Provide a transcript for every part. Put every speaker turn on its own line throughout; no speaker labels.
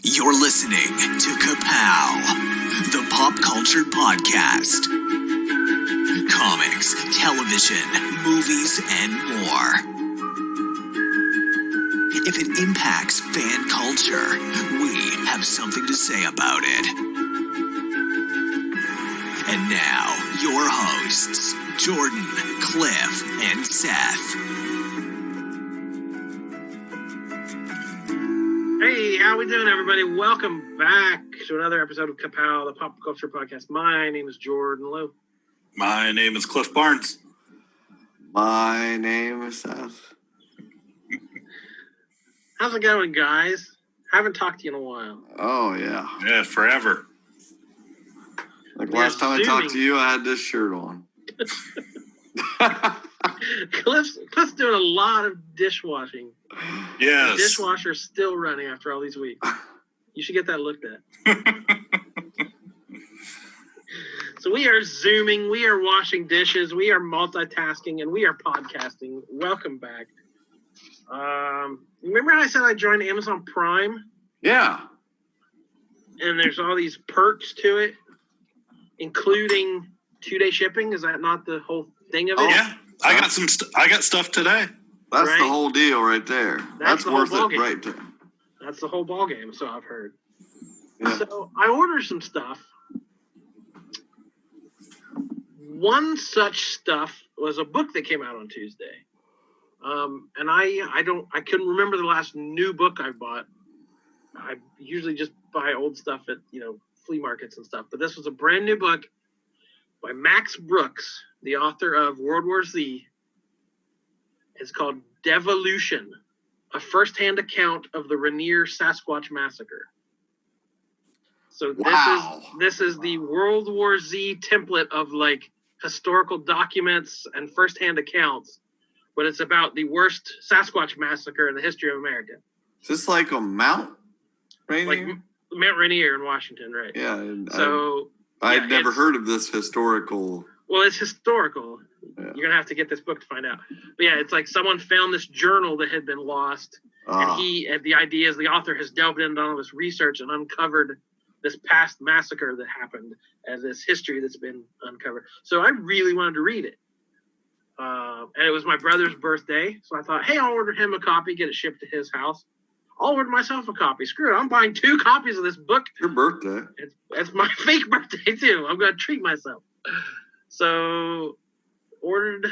You're listening to Ka-Pow, the pop culture podcast. Comics, television, movies, and more. If it impacts fan culture, we have something to say about it. And now, your hosts, Jordan, Cliff, and Seth.
Hey, how we doing, everybody? Welcome back to another episode of Ka-Pow, the pop culture podcast. My name is Jordan Lowe.
My name is Cliff Barnes.
My name is Seth.
How's it going, guys? Haven't talked to you in a while.
Oh, yeah.
Yeah, forever.
Like last time I talked to you, I had this shirt on.
Cliff's doing a lot of dishwashing.
Yes.
The dishwasher's still running after all these weeks. You should get that looked at. So we are Zooming, we are washing dishes, we are multitasking, and we are podcasting. Welcome back. Remember how I said I joined Amazon Prime?
Yeah.
And there's all these perks to it, including 2-day shipping. Is that not the whole thing of it?
Yeah, I got I got stuff today.
That's
right?
the whole deal right there. That's
the
worth
whole
it right there.
That's the whole ball game, so I've heard.
Yeah.
So I ordered some stuff. One such stuff was a book that came out on Tuesday. And I couldn't remember the last new book I bought. I usually just buy old stuff at, flea markets and stuff. But this was a brand new book by Max Brooks, the author of World War Z. It's called Devolution, a first-hand account of the Rainier Sasquatch Massacre. So this is the World War Z template of like historical documents and first-hand accounts, but it's about the worst Sasquatch massacre in the history of America.
Is this like a Mount Rainier?
Like Mount Rainier in Washington, right?
Yeah.
So
I'd never heard of this historical.
Well, it's historical.
Yeah.
You're going to have to get this book to find out. But yeah, it's like someone found this journal that had been lost. And the idea is the author has delved into all this research and uncovered this past massacre that happened and this history that's been uncovered. So I really wanted to read it. And it was my brother's birthday. So I thought, hey, I'll order him a copy, get it shipped to his house. I'll order myself a copy. Screw it. I'm buying 2 copies of this book.
Your birthday.
It's my fake birthday, too. I'm going to treat myself. So ordered.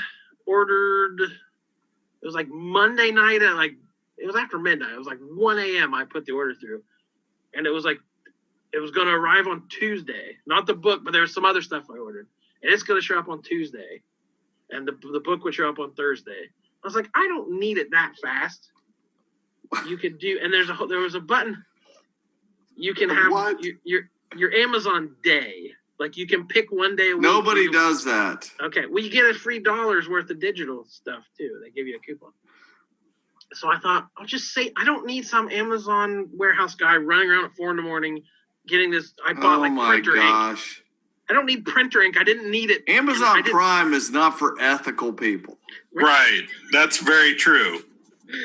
It was like Monday night at it was after midnight. It was like 1 a.m. I put the order through. And it was going to arrive on Tuesday. Not the book, but there was some other stuff I ordered. And it's going to show up on Tuesday. And the book would show up on Thursday. I was like, I don't need it that fast. You could do, and there was a button. You can have your Amazon day. Like you can pick one day a week.
Nobody does that.
Okay. Well, you get a free $1 worth of digital stuff too. They give you a coupon. So I thought, I'll just say, I don't need some Amazon warehouse guy running around at 4 a.m. getting this. I bought printer ink. I don't need printer ink. I didn't need it.
Amazon Prime is not for ethical people.
Right. That's very true.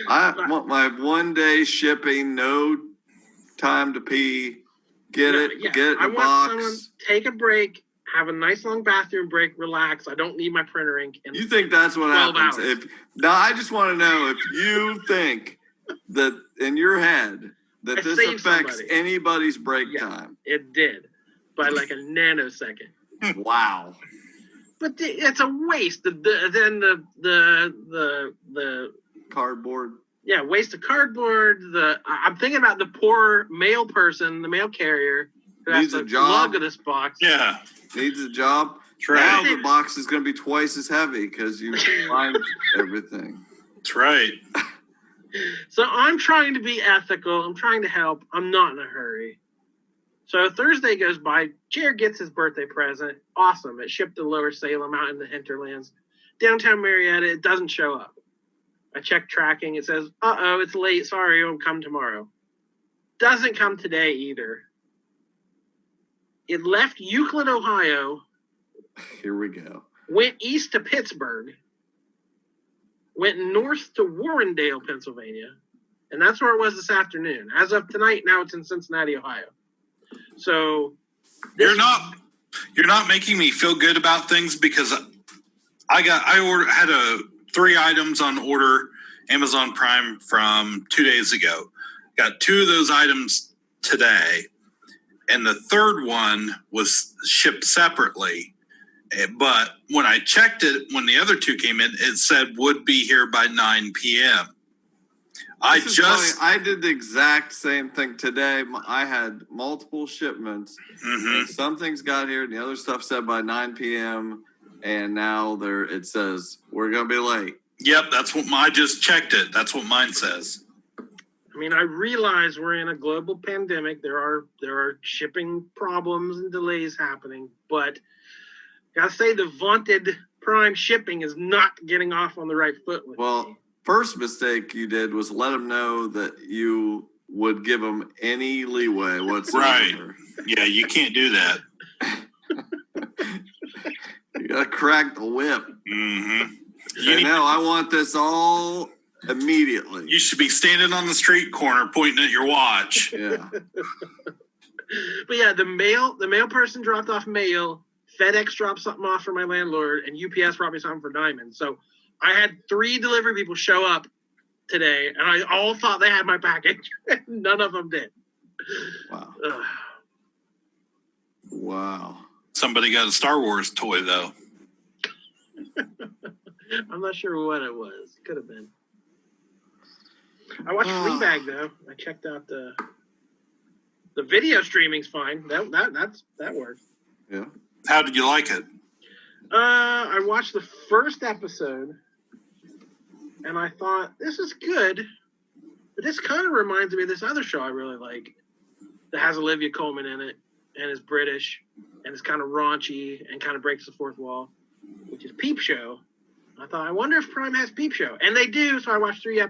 I want my 1-day shipping, no time to pee. Get it in a box.
Want someone take a break, have a nice long bathroom break, relax. I don't need my printer ink.
You think that's what happens? Now, I just want to know if you think that in your head that this affects anybody's break time.
It did, by like a nanosecond.
Wow. But
it's a waste. Then the
cardboard.
Yeah, waste of cardboard. I'm thinking about the poor mail person, the mail carrier who
needs
has
a
to
job.
lug this box.
Yeah,
needs a job.
Right.
Now the box is going to be twice as heavy because you find everything.
That's right.
So I'm trying to be ethical. I'm trying to help. I'm not in a hurry. So Thursday goes by. Jared gets his birthday present. Awesome. It shipped to Lower Salem out in the hinterlands. Downtown Marietta, it doesn't show up. I check tracking. It says, uh-oh, it's late. Sorry, it'll come tomorrow. Doesn't come today either. It left Euclid, Ohio.
Here we go.
Went east to Pittsburgh. Went north to Warrendale, Pennsylvania. And that's where it was this afternoon. As of tonight, now it's in Cincinnati, Ohio. So
you're not making me feel good about things, because I had 3 items on order Amazon Prime from 2 days ago. Got 2 of those items today, and the third one was shipped separately. But when I checked it, when the other 2 came in, it said would be here by 9 p.m. I
did the exact same thing today. I had multiple shipments. And some things got here, and the other stuff said by 9 p.m. And now it says we're going to be late.
Yep, that's what I just checked it. That's what mine says.
I mean, I realize we're in a global pandemic. There are shipping problems and delays happening, but gotta say the vaunted Prime shipping is not getting off on the right foot with me.
First mistake you did was let them know that you would give them any leeway whatsoever.
Right. Yeah, you can't do that.
You gotta crack the whip.
Mm-hmm.
No, I want this all immediately.
You should be standing on the street corner pointing at your watch.
Yeah.
But yeah, the mail person dropped off mail. FedEx dropped something off for my landlord, and UPS brought me something for Diamond. So I had 3 delivery people show up today, and I all thought they had my package. None of them did.
Wow. Wow.
Somebody got a Star Wars toy, though.
I'm not sure what it was. Could have been. I watched Fleabag, though. I checked out the video streaming's fine. That works.
Yeah.
How did you like it?
I watched the first episode, and I thought, this is good, but this kind of reminds me of this other show I really like that has Olivia Colman in it and is British and is kind of raunchy and kind of breaks the fourth wall, which is Peep Show. I thought, I wonder if Prime has Peep Show. And they do, so I watched 3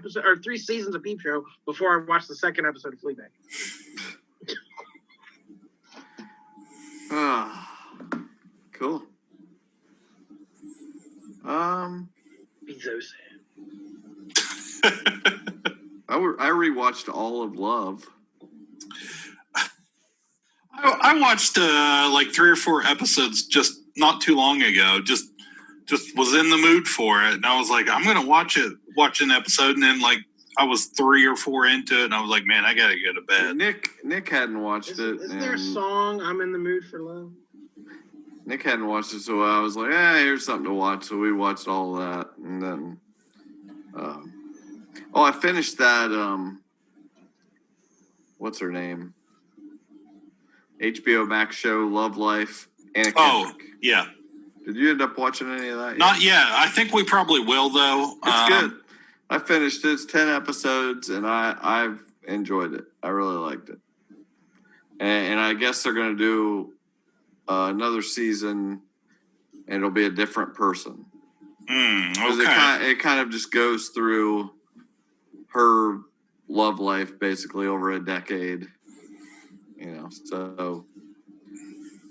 seasons of Peep Show before I watched the second episode of Fleabag.
Cool.
Be so sad.
I rewatched all of Love.
I watched like 3 or 4 episodes just not too long ago. Just was in the mood for it, and I was like, I'm gonna watch an episode, and then like I was 3 or 4 into it, and I was like, man, I gotta go to bed.
Nick hadn't watched it.
Isn't there a song, I'm in the mood for love?
Nick hadn't watched it, so I was like, here's something to watch. So we watched all that. And then, I finished that, what's her name? HBOMax show, Love Life, Anna Kendrick.
Oh, yeah.
Did you end up watching any of that?
Not yet. I think we probably will, though.
It's good. I finished it. It's 10 episodes, and I've enjoyed it. I really liked it. And I guess they're going to do another season, and it'll be a different person.
Okay.
It kind of just goes through her love life basically over a decade. So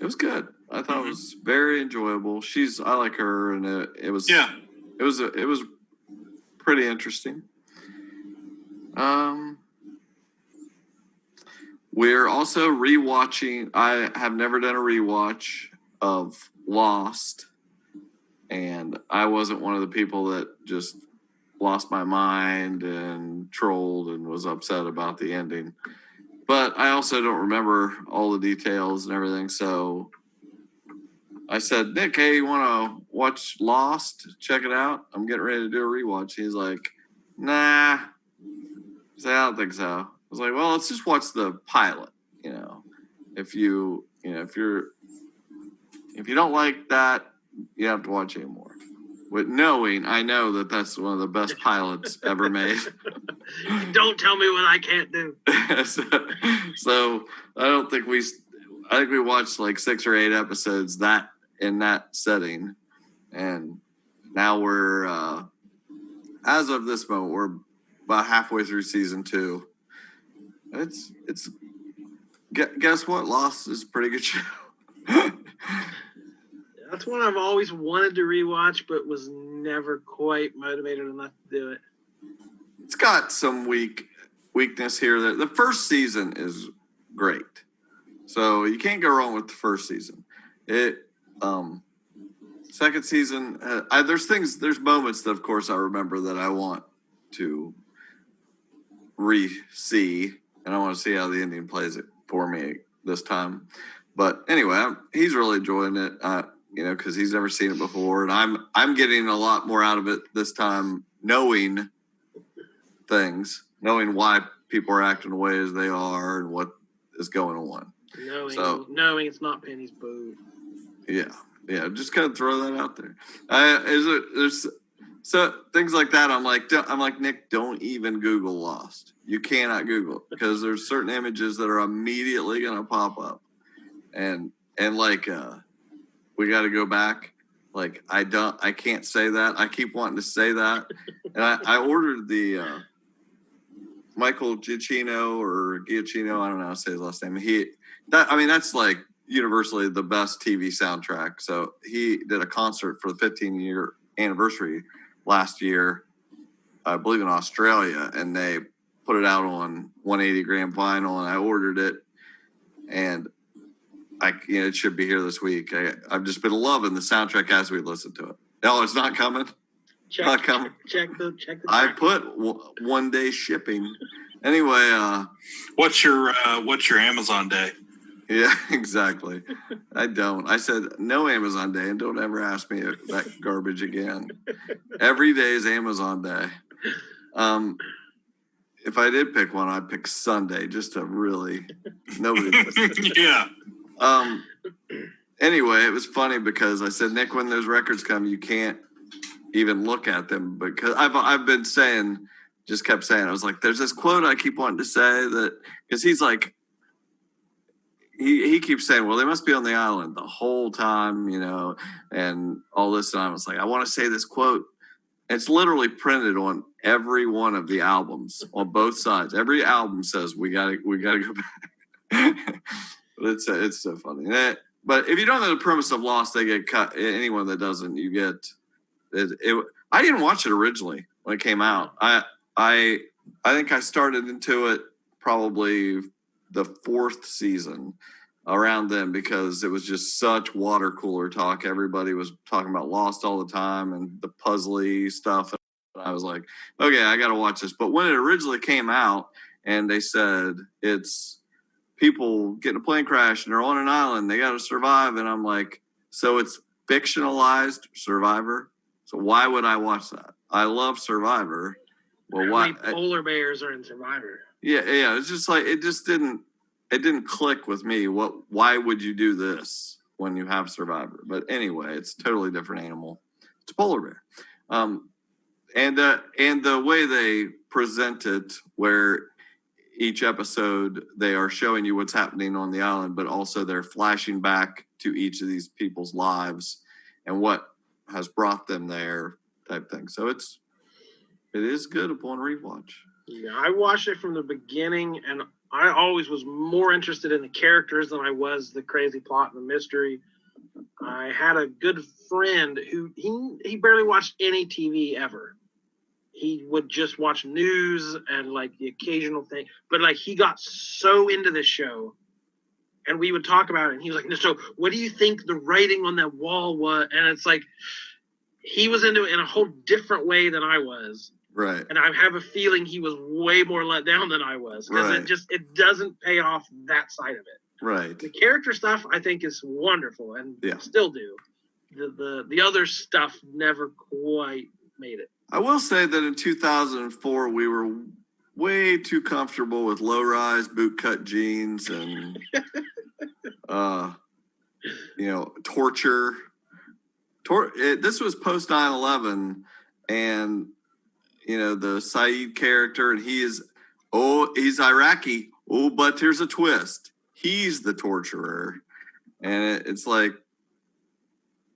it was good. I thought it was very enjoyable. I like her, and it was pretty interesting. We're also rewatching. I have never done a rewatch of Lost, and I wasn't one of the people that just lost my mind and trolled and was upset about the ending. But I also don't remember all the details and everything, so I said, Nick, hey, you want to watch Lost? Check it out. I'm getting ready to do a rewatch. He's like, nah. I said, I don't think so. I was like, well, let's just watch the pilot. If you don't like that, you have to watch it more. With knowing, I know that that's one of the best pilots ever made.
Don't tell me what I can't do.
So I think we watched like 6 or 8 episodes in that setting, and now we're as of this moment we're about halfway through season 2. It's guess what? Lost is a pretty good show.
That's one I've always wanted to rewatch, but was never quite motivated enough to do it.
It's got some weak weakness here. That the first season is great, so you can't go wrong with the first season. Second season, there's moments that, of course, I remember that I want to re-see, and I want to see how the ending plays it for me this time. But anyway, he's really enjoying it, because he's never seen it before, and I'm getting a lot more out of it this time, knowing why people are acting the way as they are and what is going on.
Knowing it's not Penny's boo.
Yeah, just kind of throw that out there. There's so things like that. I'm like, Nick, don't even Google Lost. You cannot Google it because there's certain images that are immediately going to pop up, and like we got to go back. Like I can't say that. I keep wanting to say that, and I ordered the Michael Giacchino or Giacchino. I don't know how to say his last name. That's like universally the best TV soundtrack. So he did a concert for the 15-year anniversary last year, I believe in Australia, and they put it out on 180-gram vinyl, and I ordered it, and it should be here this week. I've just been loving the soundtrack as we listen to it. No, it's not coming.
Check the
I put 1 day shipping. Anyway,
what's your Amazon day?
Yeah, exactly. I don't. I said no Amazon day, and don't ever ask me that garbage again. Every day is Amazon day. If I did pick one, I'd pick Sunday, just to really nobody listens.
Yeah.
Anyway, it was funny because I said, Nick, when those records come, you can't even look at them, because I've been saying, just kept saying, I was like, there's this quote I keep wanting to say that, because he's like, he keeps saying, well, they must be on the island the whole time, and all this. And I was like, I want to say this quote. It's literally printed on every one of the albums on both sides. Every album says we gotta go back. But it's so funny. But if you don't know the premise of Lost, they get cut. Anyone that doesn't, you get it. I didn't watch it originally when it came out. I think I started into it probably the fourth season around then, because it was just such water cooler talk. Everybody was talking about Lost all the time and the puzzly stuff. And I was like, okay, I got to watch this. But when it originally came out and they said it's people getting a plane crash and they're on an island, they got to survive. And I'm like, so it's fictionalized Survivor. So why would I watch that? I love Survivor. Well,
why? Polar bears are in Survivor.
Yeah. It's just like, it didn't click with me. Why would you do this when you have Survivor? But anyway, it's a totally different animal. It's a polar bear. And the way they present it, where each episode they are showing you what's happening on the island, but also they're flashing back to each of these people's lives and what has brought them there, type thing. So it is good upon rewatch.
Yeah, I watched it from the beginning, and I always was more interested in the characters than I was the crazy plot and the mystery. I had a good friend who he barely watched any TV ever. He would just watch news and like the occasional thing, but like he got so into this show, and we would talk about it, and he was like, so what do you think the writing on that wall was? And it's like he was into it in a whole different way than I was.
Right.
And I have a feeling he was way more let down than I was, because it doesn't pay off that side of it.
Right.
The character stuff I think is wonderful, and still do. The other stuff never quite made it.
I will say that in 2004 we were way too comfortable with low-rise bootcut jeans and torture. This was post 9/11, and the S.H.I.E.L.D character, and he's Iraqi. Oh, but here's a twist. He's the torturer. And it's like,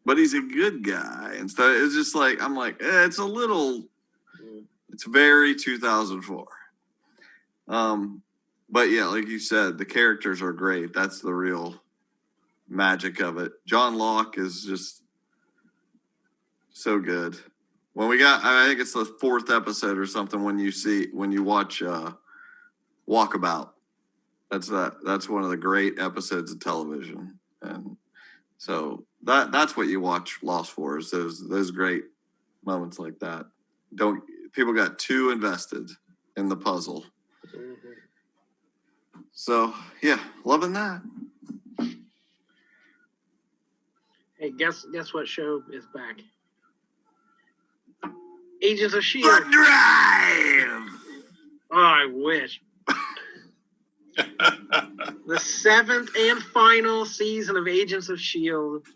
but he's a good guy. And so it's just like, I'm like, it's very 2004. But yeah, like you said, the characters are great. That's the real magic of it. John Locke is just so good. When I think it's the fourth episode or something, when you watch Walkabout. That's one of the great episodes of television, and so that's what you watch Lost for, is those great moments like that. People got too invested in the puzzle.
Mm-hmm.
So yeah, loving that.
Hey, guess what show is back? Agents of S.H.I.E.L.D.
The Drive!
Oh, I wish. The 7th and final season of Agents of S.H.I.E.L.D.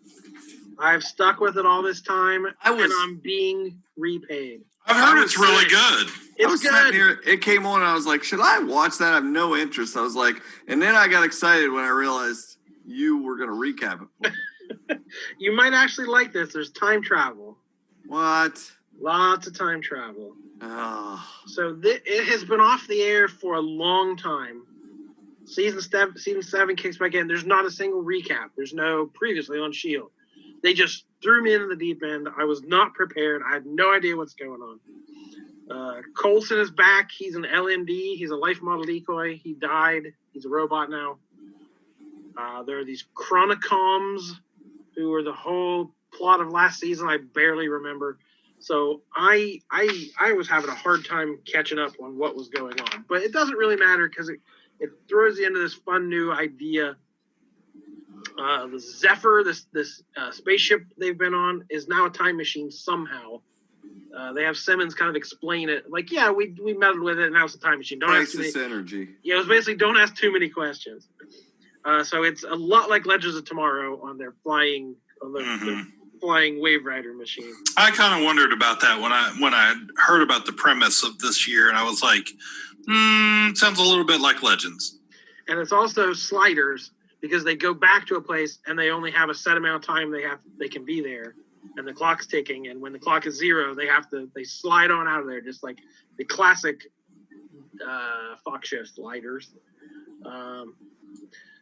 I've stuck with it all this time, and I'm being repaid.
I've heard it's really good.
It's good.
Here, it came on, and I was like, should I watch that? I have no interest. I was like, and then I got excited when I realized you were going to recap it.
You might actually like this. There's time travel.
What?
Lots of time travel.
Oh.
So it has been off the air for a long time. Season 7 kicks back in. There's not a single recap. There's no previously on S.H.I.E.L.D. They just threw me into the deep end. I was not prepared. I had no idea what's going on. Coulson is back. He's an LMD. He's a life model decoy. He died. He's a robot now. There are these Chronicoms who were the whole plot of last season. I barely remember. So I was having a hard time catching up on what was going on. But it doesn't really matter because it throws you into this fun new idea. The Zephyr, this spaceship they've been on, is now a time machine somehow. They have Simmons kind of explain it. Like, yeah, we meddled with it, and now it's a time machine. Don't ask too many.
Energy.
Yeah, it was basically don't ask too many questions. So it's a lot like Legends of Tomorrow on their flying Wave Rider machine.
I kind of wondered about that when I heard about the premise of this year, and I was like, sounds a little bit like Legends.
And it's also sliders, because they go back to a place and they only have a set amount of time they can be there, and the clock's ticking, and when the clock is 0, they slide on out of there, just like the classic Fox show sliders.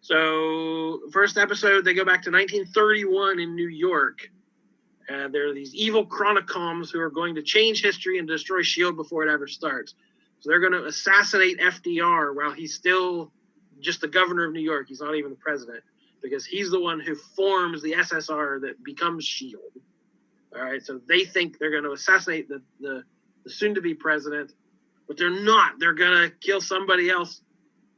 So first episode, they go back to 1931 in New York. There are these evil Chronicoms who are going to change history and destroy S.H.I.E.L.D. before it ever starts. So they're going to assassinate FDR while he's still just the governor of New York. He's not even the president, because he's the one who forms the SSR that becomes S.H.I.E.L.D. All right, so they think they're going to assassinate the soon-to-be president, but they're not. They're going to kill somebody else,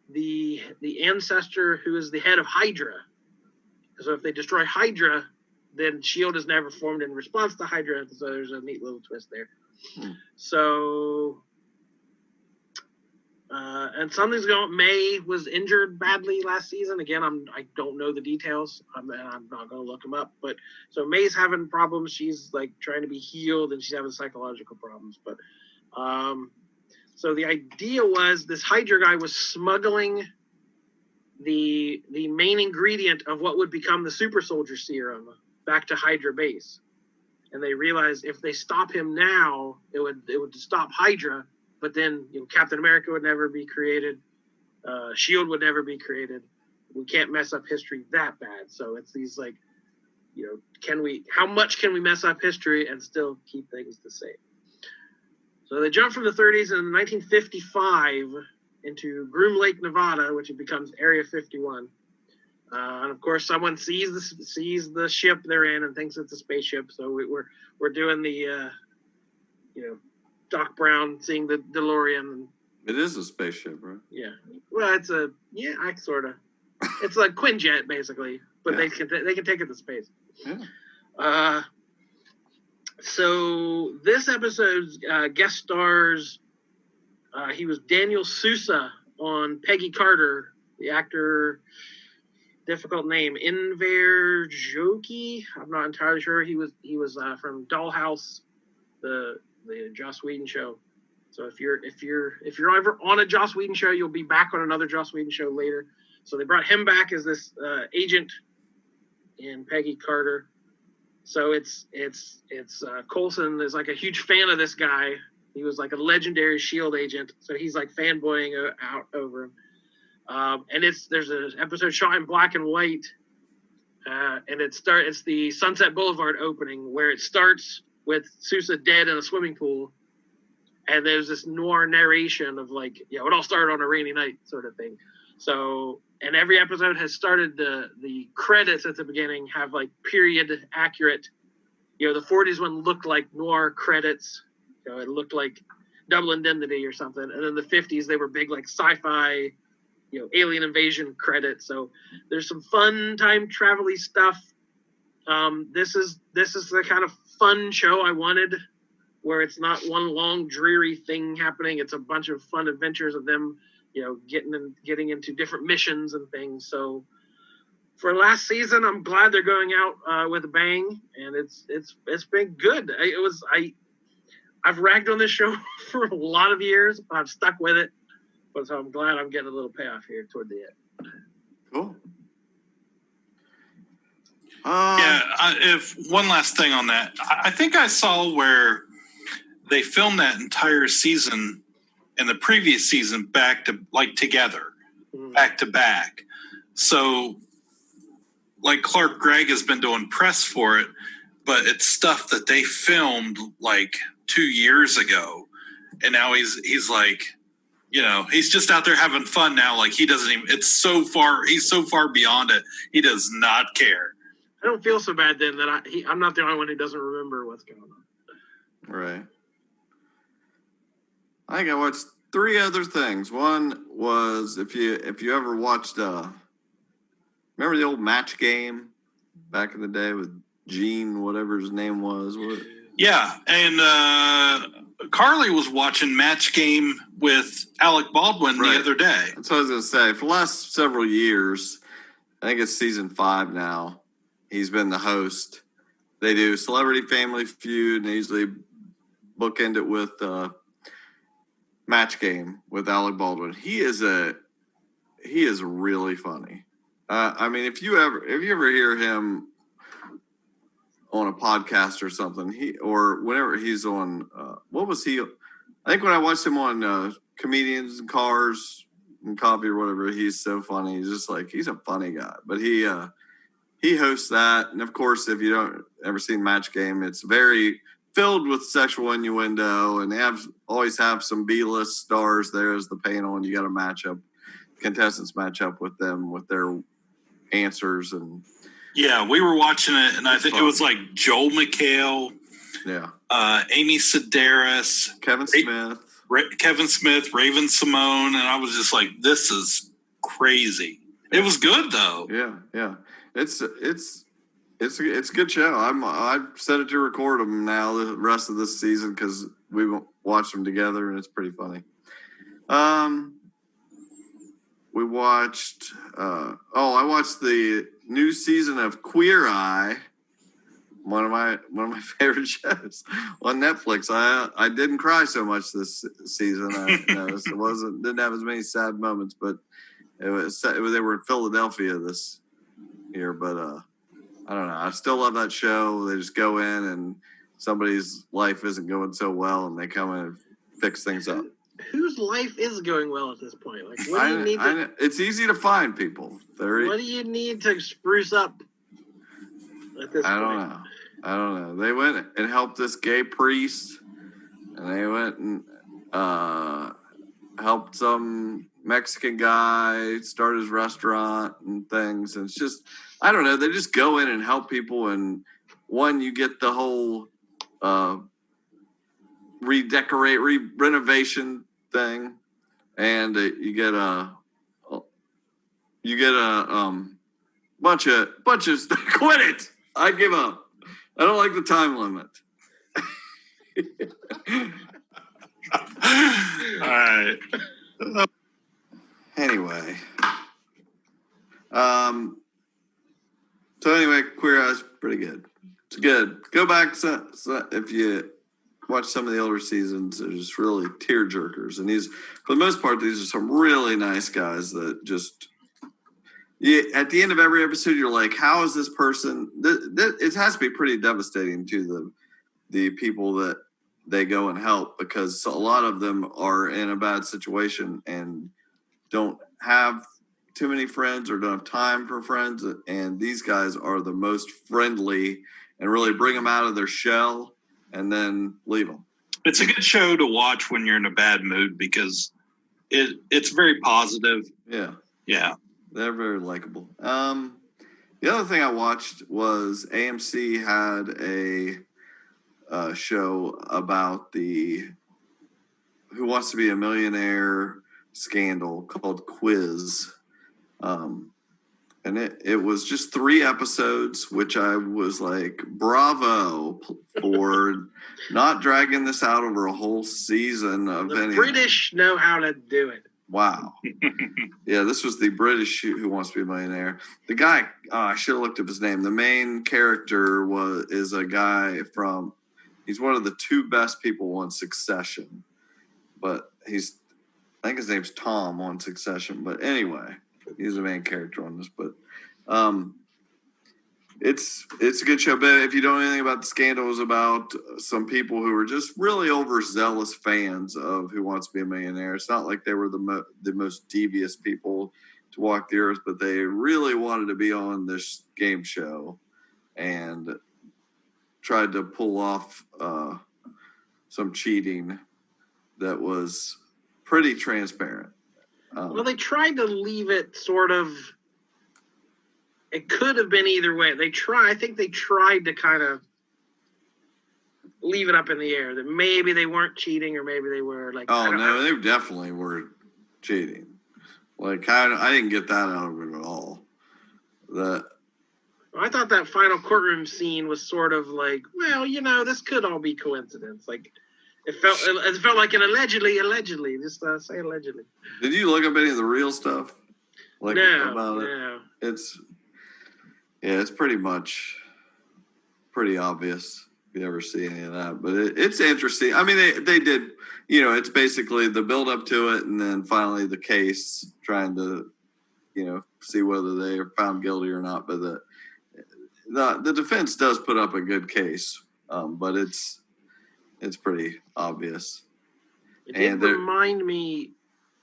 the ancestor who is the head of Hydra. So if they destroy Hydra, then S.H.I.E.L.D. is never formed in response to Hydra, so there's a neat little twist there. So... and something's going. May was injured badly last season. Again, I don't know the details. I'm not going to look them up. But so May's having problems. She's like trying to be healed, and she's having psychological problems. But so the idea was this Hydra guy was smuggling the main ingredient of what would become the super soldier serum back to Hydra base, and they realized if they stop him now, it would stop Hydra. But then, Captain America would never be created. S.H.I.E.L.D. would never be created. We can't mess up history that bad. So it's these like, how much can we mess up history and still keep things the same? So they jump from the 30s in 1955 into Groom Lake, Nevada, which becomes Area 51. And of course, someone sees the ship they're in and thinks it's a spaceship. So we're doing the, Doc Brown seeing the DeLorean.
It is a spaceship, right?
Yeah. Well, it's it's like Quinjet basically, but they can take it to space.
Yeah.
So this episode's guest stars, he was Daniel Sousa on Peggy Carter, the actor, difficult name, Enver Joki. I'm not entirely sure. He was from Dollhouse, the Joss Whedon show. So if you're ever on a Joss Whedon show, you'll be back on another Joss Whedon show later. So they brought him back as this agent in Peggy Carter. So it's Coulson is like a huge fan of this guy. He was like a legendary S.H.I.E.L.D. agent, so he's like fanboying out over him. And there's an episode shot in black and white, and it's the Sunset Boulevard opening where it starts with Sousa dead in a swimming pool, and there's this noir narration of like, it all started on a rainy night sort of thing. So, and every episode has started the credits at the beginning have like period accurate. The 40s one looked like noir credits. It looked like Double Indemnity or something. And then the 50s, they were big like sci-fi, alien invasion credits. So there's some fun time travel-y stuff. This is the kind of fun show I wanted, where it's not one long dreary thing happening. It's a bunch of fun adventures of them, getting into different missions and things. So for last season, I'm glad they're going out with a bang, and it's been good. I've ragged on this show for a lot of years, but I've stuck with it. But so I'm glad I'm getting a little payoff here toward the end.
Cool.
If one last thing on that, I think I saw where they filmed that entire season and the previous season back to together, back to back. So like Clark Gregg has been doing press for it, but it's stuff that they filmed like 2 years ago, and now he's like, he's just out there having fun now. Like he doesn't even. He's so far beyond it. He does not care.
I don't feel so bad then that I'm not the only one who doesn't remember what's going on.
Right. I think I watched 3 other things. One was if you ever watched remember the old Match Game back in the day with Gene, whatever his name was.
Yeah, and Carly was watching Match Game with Alec Baldwin the other day.
That's what I was going to say. For the last several years, I think it's season 5 now, he's been the host. They do Celebrity Family Feud, and they usually bookend it with Match Game with Alec Baldwin. He is really funny. I mean, if you ever hear him on a podcast or something, or whenever he's on, what was he? I think when I watched him on Comedians and Cars and Coffee or whatever, he's so funny. He's just like, he's a funny guy. But he hosts that, and of course, if you don't ever seen Match Game, it's very filled with sexual innuendo, and they always have some B-list stars there as the panel, and you got to contestants match up with them with their answers. And
yeah, we were watching it, and I think it was like Joel McHale, Amy Sedaris,
Kevin
Smith, Raven Simone, and I was just like, this is crazy. It was good though.
Yeah. It's a good show. I've set it to record them now the rest of this season because we watched them together, and it's pretty funny. We watched. I watched the new season of Queer Eye, one of my favorite shows on Netflix. I didn't cry so much this season. I noticed didn't have as many sad moments, but they were in Philadelphia this year. But I don't know. I still love that show. They just go in and somebody's life isn't going so well, and they come in and fix things up.
Whose life is going well at this point? Like, what do you need to?
It's easy to find people.
What do you need to spruce up at this point?
I don't know. They went and helped this gay priest, and they went and helped some Mexican guy start his restaurant and things. And it's just, I don't know. They just go in and help people. And you get the whole renovation thing, and you get a bunch of quit it. I give up. I don't like the time limit.
All right.
Anyway. So anyway, Queer Eye's pretty good. It's good. Go back if you watch some of the older seasons. They're just really tear jerkers, and for the most part, these are some really nice guys that just. At the end of every episode, you're like, "How is this person?" It has to be pretty devastating to the people that they go and help, because a lot of them are in a bad situation and don't have too many friends or don't have time for friends. And these guys are the most friendly and really bring them out of their shell and then leave them.
It's a good show to watch when you're in a bad mood because it's very positive.
Yeah.
Yeah.
They're very likable. The other thing I watched was AMC had a show about the Who Wants to Be a Millionaire scandal called Quiz. And it was just 3 episodes, which I was like, bravo for not dragging this out over a whole season of
The
anything.
British know how to do it.
Wow. Yeah, this was the British Who Wants to Be a Millionaire. The guy, I should have looked up his name. The main character is a guy he's one of the 2 best people on Succession. But I think his name's Tom on Succession. But anyway, he's the main character on this. But it's a good show. But if you don't know anything about the scandal, it was about some people who were just really overzealous fans of Who Wants to Be a Millionaire. It's not like they were the most devious people to walk the earth, but they really wanted to be on this game show and tried to pull off some cheating that was pretty transparent.
Well, they tried to leave it sort of. It could have been either way. I think they tried to kind of leave it up in the air that maybe they weren't cheating or maybe they were like.
Oh no, they definitely were cheating. Like I didn't get that out of it at all.
I thought that final courtroom scene was sort of like, well, this could all be coincidence. Like it felt like an allegedly. Just say allegedly.
Did you look up any of the real stuff? Like about it?
No.
It's pretty much pretty obvious if you ever see any of that. But it's interesting. I mean, they did, it's basically the build up to it and then finally the case trying to, see whether they are found guilty or not. But the defense does put up a good case, but it's pretty obvious.
It did remind me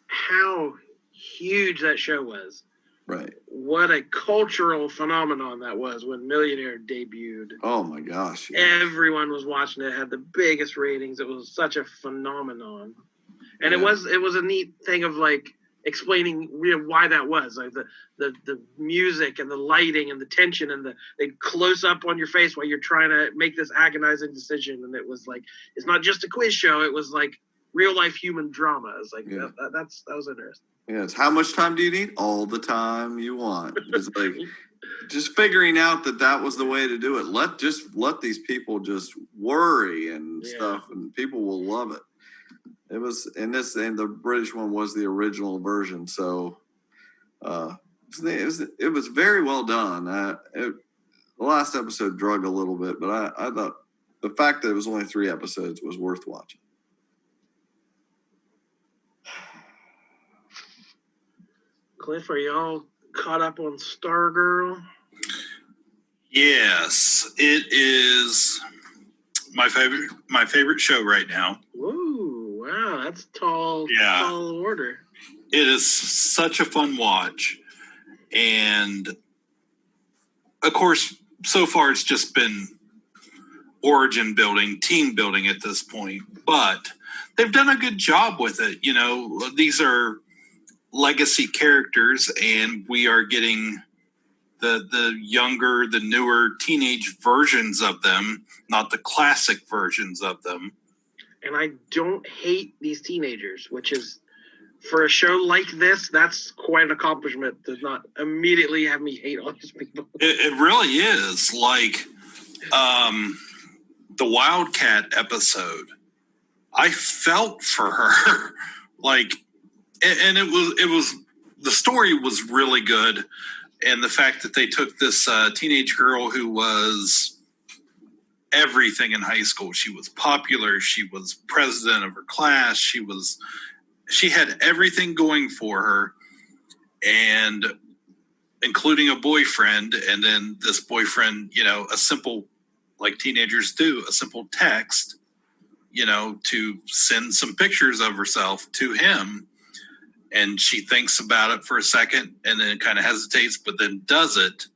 how huge that show was.
Right.
What a cultural phenomenon that was when Millionaire debuted.
Oh my gosh. Yeah.
Everyone was watching it, had the biggest ratings. It was such a phenomenon. And it was a neat thing of like explaining why that was. Like the music and the lighting and the tension and they close up on your face while you're trying to make this agonizing decision. And it was like, it's not just a quiz show. It was like real life human drama. It's like, that was interesting.
Yeah, it's how much time do you need? All the time you want. It's like just figuring out that was the way to do it. Let these people just worry and stuff, and people will love it. It was and the British one was the original version, so it was very well done. The last episode drug a little bit, but I thought the fact that it was only 3 episodes was worth watching.
Cliff, are y'all caught up on Stargirl?
Yes, it is my favorite show right now.
Ooh, wow, that's tall order.
It is such a fun watch. And of course, so far it's just been origin building, team building at this point. But they've done a good job with it. These are legacy characters, and we are getting the younger, the newer teenage versions of them, not the classic versions of them.
And I don't hate these teenagers, which is, for a show like this, that's quite an accomplishment to not immediately have me hate all these people.
It really is. Like the Wildcat episode, I felt for her. Like, and it was the story was really good, and the fact that they took this teenage girl who was everything in high school. She was popular. She was president of her class. She had everything going for her, and including a boyfriend. And then this boyfriend, a simple, like teenagers do, a simple text, to send some pictures of herself to him. And she thinks about it for a second and then kind of hesitates, but then does it.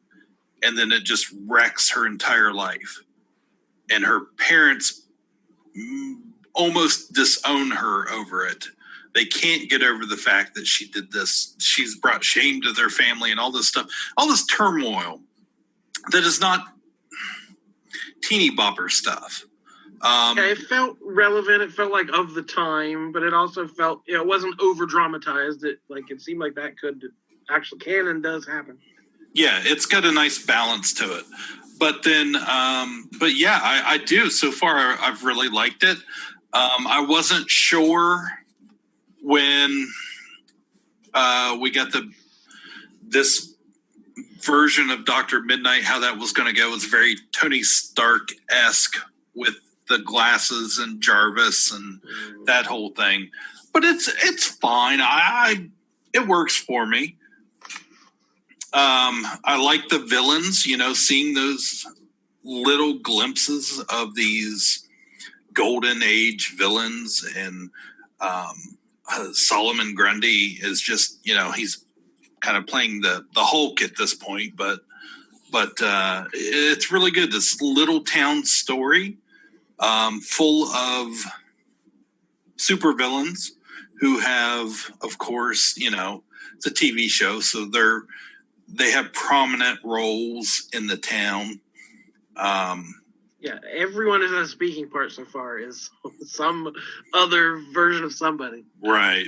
And then it just wrecks her entire life. And her parents almost disown her over it. They can't get over the fact that she did this. She's brought shame to their family and all this stuff, all this turmoil that is not teeny bopper stuff.
It felt relevant. It felt like of the time, but it also felt, it wasn't over dramatized. It seemed like that could actually can and does happen.
Yeah, it's got a nice balance to it. But then, I do. So far, I've really liked it. I wasn't sure when we got this version of Dr. Midnight, how that was going to go. It's very Tony Stark-esque with the glasses and Jarvis and that whole thing. But it's fine. It works for me. I like the villains, seeing those little glimpses of these golden age villains, and Solomon Grundy is just, he's kind of playing the Hulk at this point, but it's really good. This little town story, full of supervillains who have, of course, it's a TV show, so they have prominent roles in the town.
Everyone is a speaking part so far is some other version of somebody.
Right.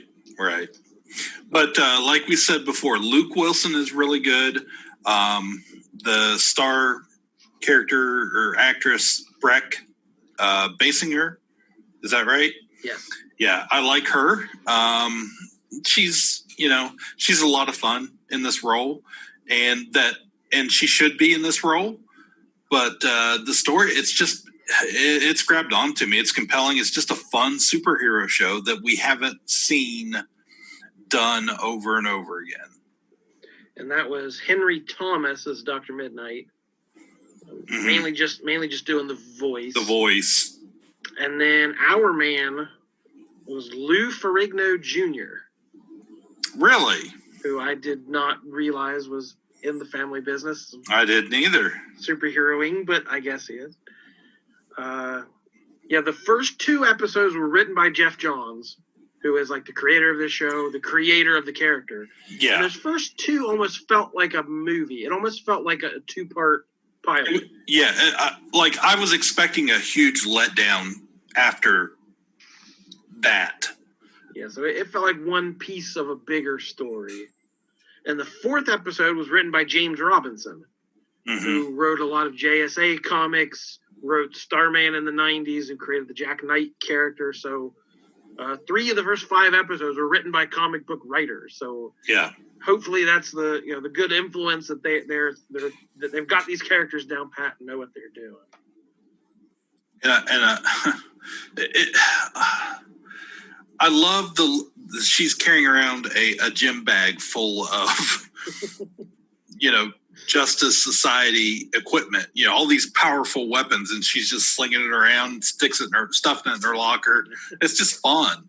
But like we said before, Luke Wilson is really good. The star character or actress, Breck Basinger, is that right?
Yes.
Yeah, I like her. She's a lot of fun in this role, and she should be in this role. But the story, it's grabbed onto me. It's compelling. It's just a fun superhero show that we haven't seen done over and over again.
And that was Henry Thomas as Dr. Midnight. Mm-hmm. Mainly just doing the voice.
The voice.
And then our man was Lou Ferrigno Jr.
Really?
Who I did not realize was in the family business.
I didn't either.
Superheroing, but I guess he is. The first 2 episodes were written by Jeff Johns, who is like the creator of this show, the creator of the character.
Yeah.
And those first 2 almost felt like a movie. It almost felt like a 2-part pilot.
Yeah, I was expecting a huge letdown after that.
Yeah, so it felt like one piece of a bigger story. And the 4th episode was written by James Robinson, who wrote a lot of JSA comics, wrote Starman in the 90s, and created the Jack Knight character. So 3 of the first 5 episodes were written by comic book writers. So
yeah,
hopefully that's the good influence that that they've got these characters down pat and know what they're doing.
I love she's carrying around a gym bag full of Justice Society equipment, all these powerful weapons, and she's just slinging it around, stuffing it in her locker. It's just fun.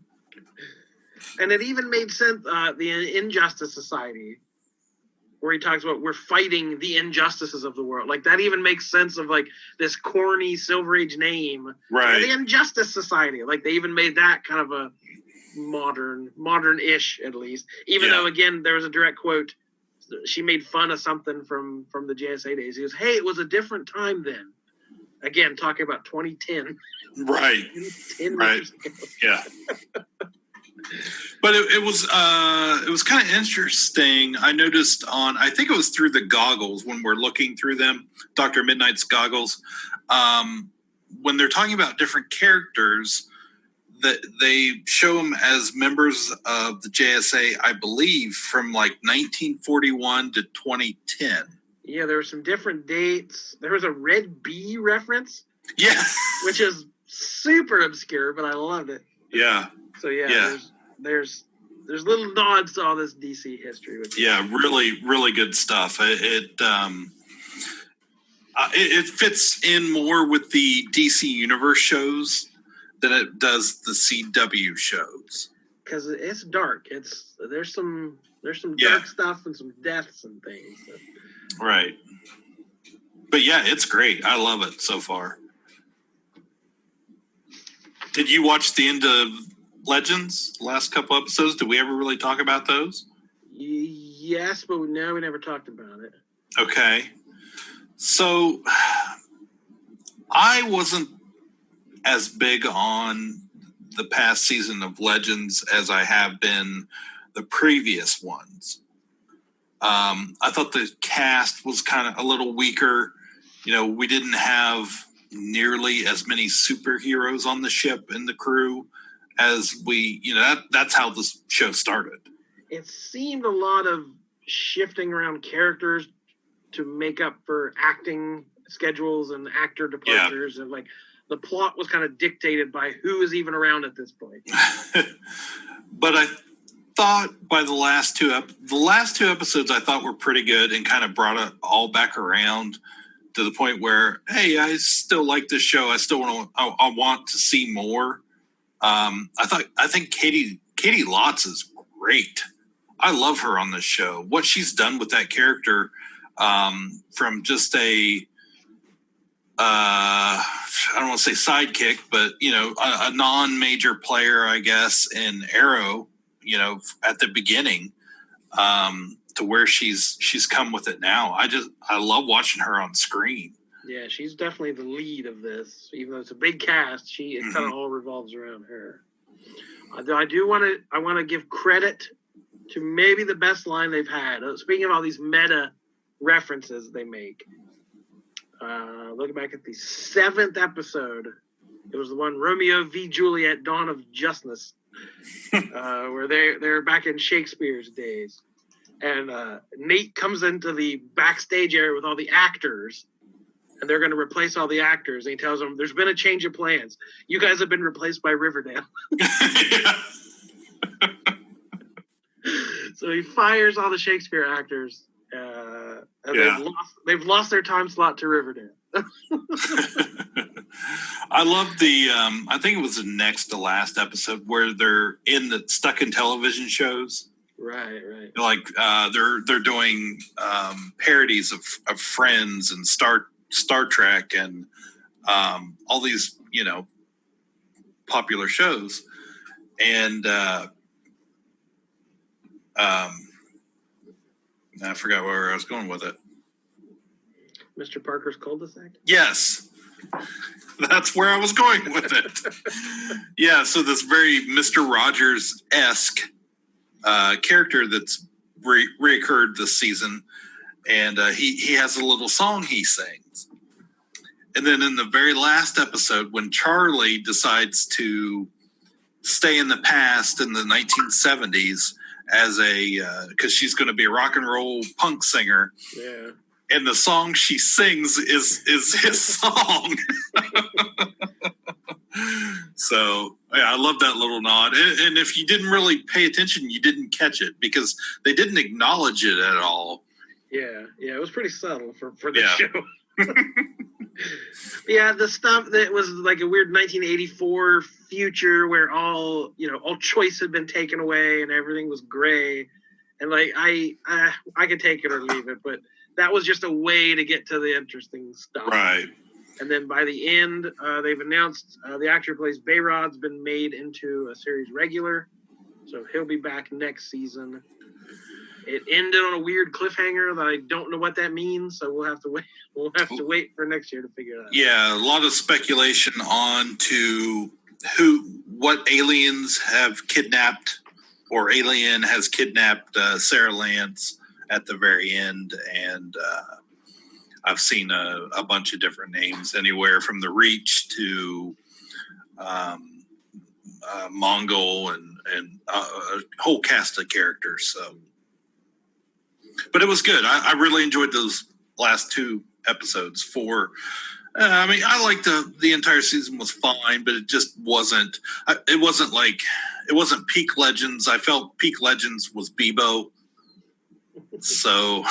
And it even made sense, the Injustice Society, where he talks about we're fighting the injustices of the world. Like, that even makes sense of, like, this corny Silver Age name.
Right.
The Injustice Society. Like, they even made that kind of a modern-ish, at least. Even though, again, there was a direct quote. She made fun of something from the JSA days. He goes, hey, it was a different time then. Again, talking about 2010.
Right.
10
right.
years ago.
Yeah. But it was kind of interesting. I noticed I think it was through the goggles when we're looking through them, Dr. Midnight's goggles, when they're talking about different characters, that they show them as members of the JSA, I believe, from like 1941 to 2010. Yeah,
there were some different dates. There was a Red Bee reference.
Yeah.
Which is super obscure, but I loved it.
Yeah.
So there's little nods to all this DC history.
Really, really good stuff. It fits in more with the DC Universe shows than it does the CW shows.
Because it's dark. There's some dark stuff and some deaths and things.
Right. But yeah, it's great. I love it so far. Did you watch the end of Legends? Last couple episodes? Did we ever really talk about those?
Yes, but no, we never talked about it.
Okay. So I wasn't as big on the past season of Legends as I have been the previous ones. I thought the cast was kind of a little weaker. We didn't have nearly as many superheroes on the ship and the crew as that's how this show started. It
seemed a lot of shifting around characters to make up for acting schedules and actor departures, and like the plot was kind of dictated by who is even around at this point.
But I thought by the last two episodes I thought were pretty good and kind of brought it all back around to the point where, hey, I still like this show. I still want to see more. I think Katie Lotz is great. I love her on this show. What she's done with that character, from just a I don't want to say sidekick, but a non-major player, I guess, in Arrow, at the beginning, to where she's come with it now. I love watching her on screen.
Yeah, she's definitely the lead of this. Even though it's a big cast, it kind of all revolves around her. I want to give credit to maybe the best line they've had. Speaking of all these meta references they make, looking back at the 7th episode, it was the one Romeo v. Juliet, Dawn of Justice, where they're back in Shakespeare's days. And Nate comes into the backstage area with all the actors, and they're going to replace all the actors. And he tells them, there's been a change of plans. You guys have been replaced by Riverdale. So he fires all the Shakespeare actors. And they've lost their time slot to Riverdale.
I love the I think it was the next to last episode where they're stuck in television shows.
Right.
Like they're doing parodies of Friends and Star Trek and all these popular shows, and I forgot where I was going with it.
Mr. Parker's cul-de-sac?
Yes. That's where I was going with it. Yeah, so this very Mr. Rogers-esque character that's reoccurred this season, and he has a little song he sings. And then in the very last episode, when Charlie decides to stay in the past in the 1970s as because she's going to be a rock and roll punk singer.
Yeah. And
the song she sings is his song. So yeah, I love that little nod. And if you didn't really pay attention, you didn't catch it because they didn't acknowledge it at all.
Yeah, it was pretty subtle for the show. Yeah, the stuff that was like a weird 1984 future where all choice had been taken away and everything was gray, and like I could take it or leave it, but that was just a way to get to the interesting stuff.
Right.
And then by the end, they've announced the actor who plays Bayrod's been made into a series regular, so he'll be back next season. It ended on a weird cliffhanger that I don't know what that means, so we'll have to wait. We'll have to wait for next year to figure it out.
Yeah, a lot of speculation on to what aliens have kidnapped, or Alien has kidnapped Sarah Lance at the very end, and I've seen a bunch of different names, anywhere from the Reach to Mongol and a whole cast of characters. So. But it was good. I really enjoyed those last 2 episodes. I liked the entire season was fine, but it just wasn't. It wasn't peak Legends. I felt peak Legends was Bebo. So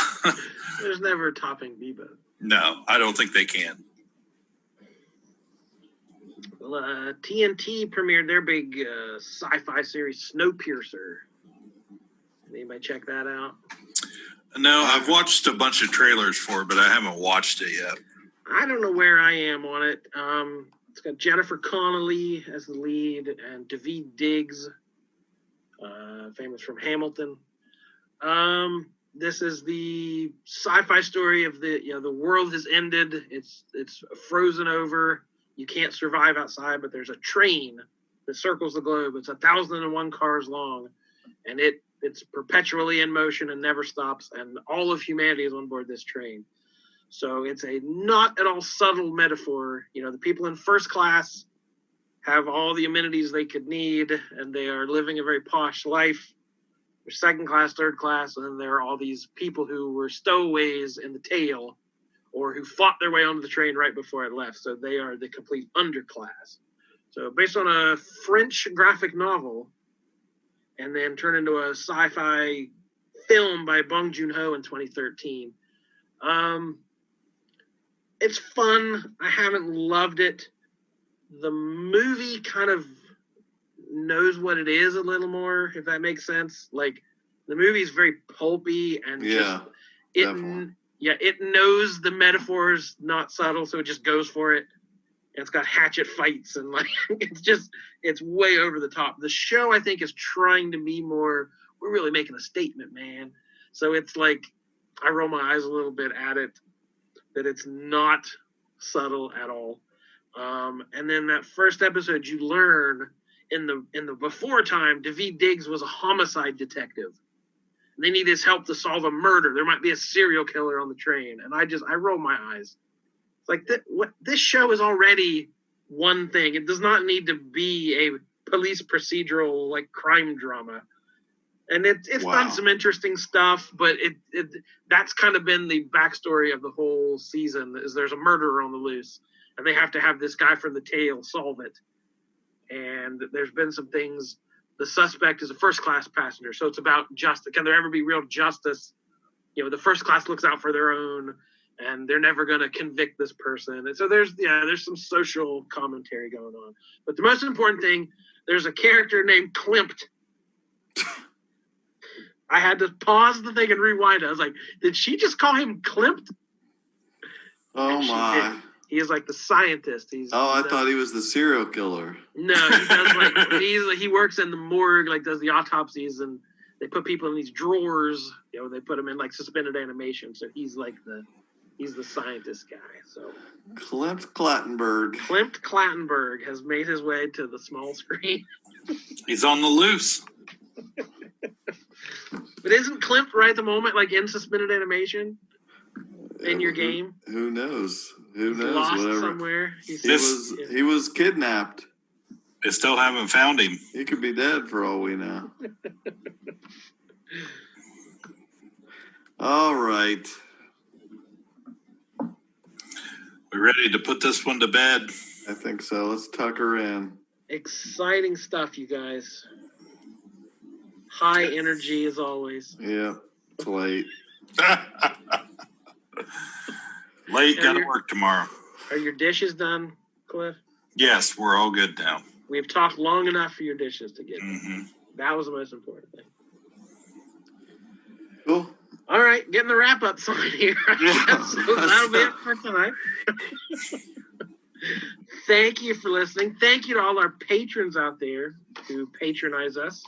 there's never topping Bebo.
No, I don't think they can.
Well, TNT premiered their big sci-fi series Snowpiercer. Anybody check that out?
No, I've watched a bunch of trailers for it, but I haven't watched it yet.
I don't know where I am on it. It's got Jennifer Connelly as the lead and Daveed Diggs, famous from Hamilton. This is the sci-fi story of the world has ended. It's frozen over. You can't survive outside, but there's a train that circles the globe. It's 1,001 cars long, and it's perpetually in motion and never stops. And all of humanity is on board this train. So it's a not at all subtle metaphor. The people in first class have all the amenities they could need, and they are living a very posh life. There's second class, third class, and then there are all these people who were stowaways in the tail or who fought their way onto the train right before it left. So they are the complete underclass. So based on a French graphic novel and then turned into a sci-fi film by Bong Joon-ho in 2013. It's fun. I haven't loved it. The movie kind of knows what it is a little more, if that makes sense. Like, the movie is very pulpy and it knows the metaphor's not subtle, so it just goes for it. And it's got hatchet fights and like it's way over the top. The show, I think, is trying to be more, we're really making a statement, man. So it's like I roll my eyes a little bit at it, that it's not subtle at all. And then that first episode, you learn in the before time, Daveed Diggs was a homicide detective. They need his help to solve a murder. There might be a serial killer on the train. And I roll my eyes. It's like, this show is already one thing. It does not need to be a police procedural, like, crime drama. And it's done some interesting stuff, but that's kind of been the backstory of the whole season, is there's a murderer on the loose, and they have to have this guy from the tail solve it. And there's been some things. The suspect is a first-class passenger, so it's about justice. Can there ever be real justice? The first class looks out for their own, and they're never going to convict this person. And so there's some social commentary going on. But the most important thing, there's a character named Klimt. I had to pause the thing and rewind it. I was like, did she just call him Klimt?
Oh, my.
He is like the scientist.
I thought he was the serial killer.
No, he does he works in the morgue, like does the autopsies, and they put people in these drawers. They put them in like suspended animation. So he's like he's the scientist guy. So
Klimt
Clattenburg has made his way to the small screen.
He's on the loose.
But isn't Klimt right at the moment like in suspended animation in your game?
Who knows? Who knows?
Lost
whatever.
Somewhere.
He was kidnapped.
They still haven't found him.
He could be dead for all we know. All right.
We ready to put this one to bed?
I think so. Let's tuck her in.
Exciting stuff, you guys. High energy as always.
Yeah, it's late.
Late, got to work tomorrow.
Are your dishes done, Cliff?
Yes, we're all good now.
We've talked long enough for your dishes to get done.
Mm-hmm.
That was the most important thing.
Cool.
All right, getting the wrap-up sign here. So that'll be it for tonight. Thank you for listening. Thank you to all our patrons out there who patronize us.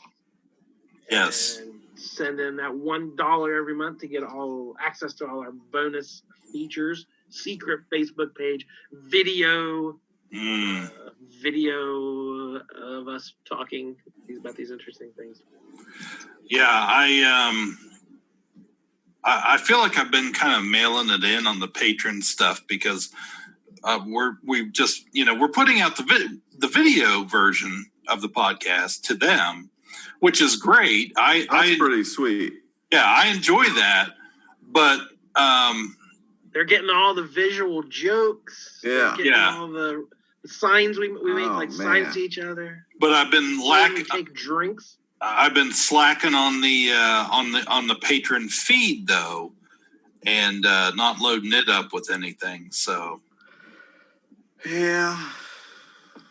Yes.
And send in that $1 every month to get all access to all our bonus features, secret Facebook page, video of us talking about these interesting things.
Yeah, I feel like I've been kind of mailing it in on the patron stuff because we're putting out the video version of the podcast to them, which is great. That's
pretty sweet.
Yeah, I enjoy that, but
they're getting all the visual jokes.
Yeah,
getting all the signs we make, signs to each other.
But I've been lacking.
Take drinks.
I've been slacking on the patron feed though, and not loading it up with anything. So
yeah.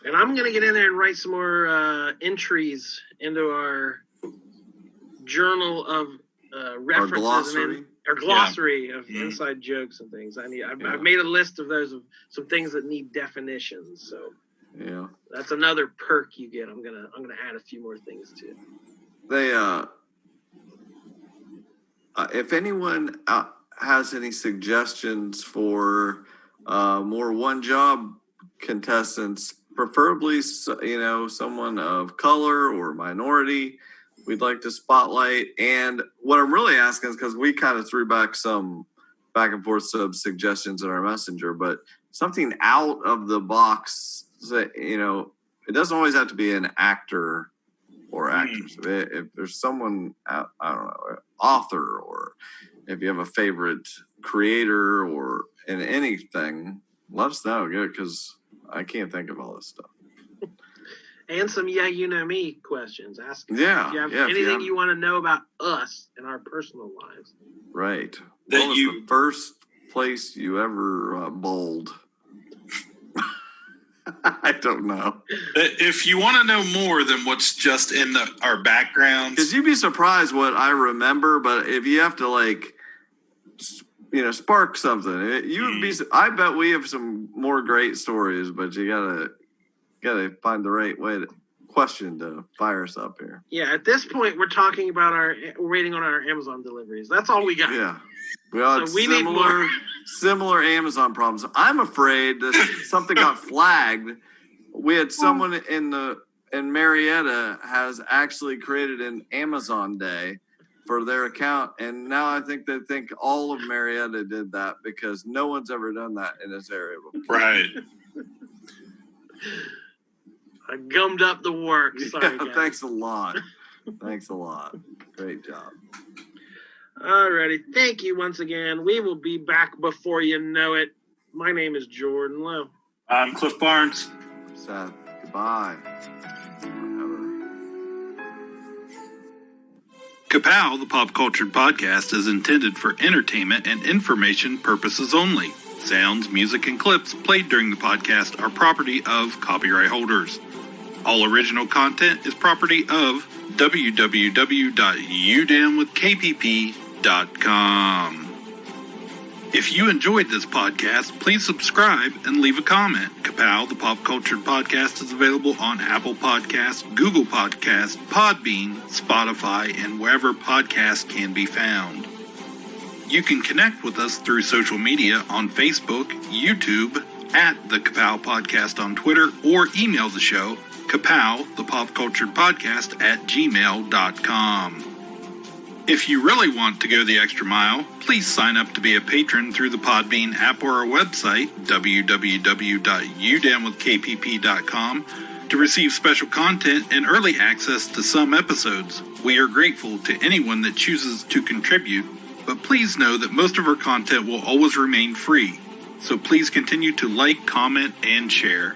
And I'm gonna get in there and write some more entries into our journal of references our glossary of inside jokes and things. I've made a list of those of some things that need definitions. So
Yeah.
That's another perk you get. I'm gonna add a few more things to it.
They if anyone has any suggestions for more one-job contestants, preferably someone of color or minority, we'd like to spotlight. And what I'm really asking is because we kind of threw back some back and forth suggestions in our messenger, but something out of the box. It doesn't always have to be an actor or actress. If there's someone, I don't know, author, or if you have a favorite creator or in anything, let us know, because I can't think of all this stuff.
And some me questions. Ask if you have anything you want to know about us and our personal lives.
Right. What was the first place you ever bowled? I don't know.
If you want to know more than what's just in our backgrounds,
because you'd be surprised what I remember. But if you have to spark something, you'd be. I bet we have some more great stories, but you gotta find the right question to fire us up here.
Yeah, at this point, we're talking about we're waiting on our Amazon deliveries. That's all we got.
Yeah. Well, so we need more. Similar Amazon problems. I'm afraid that something got flagged. We had someone in Marietta has actually created an Amazon Day for their account, and now I think they think all of Marietta did that because no one's ever done that in this area before.
Right.
I gummed up the works. Sorry, guys.
Thanks a lot. Thanks a lot. Great job.
Alrighty, thank you once again. We will be back before you know it. My name is Jordan Lowe.
I'm Cliff Barnes.
Seth, goodbye.
Ka-Pow, the pop culture podcast, is intended for entertainment and information purposes only. Sounds, music, and clips played during the podcast are property of copyright holders. All original content is property of www.udownwithkpp.com. If you enjoyed this podcast, please subscribe and leave a comment. Ka-Pow, the pop culture podcast, is available on Apple Podcasts, Google Podcasts, Podbean, Spotify, and wherever podcasts can be found. You can connect with us through social media on Facebook, YouTube, at the Ka-Pow Podcast on Twitter, or email the show, Ka-Pow, the pop culture podcast, @gmail.com. If you really want to go the extra mile, please sign up to be a patron through the Podbean app or our website, www.udownwithkpp.com, to receive special content and early access to some episodes. We are grateful to anyone that chooses to contribute, but please know that most of our content will always remain free. So please continue to like, comment, and share.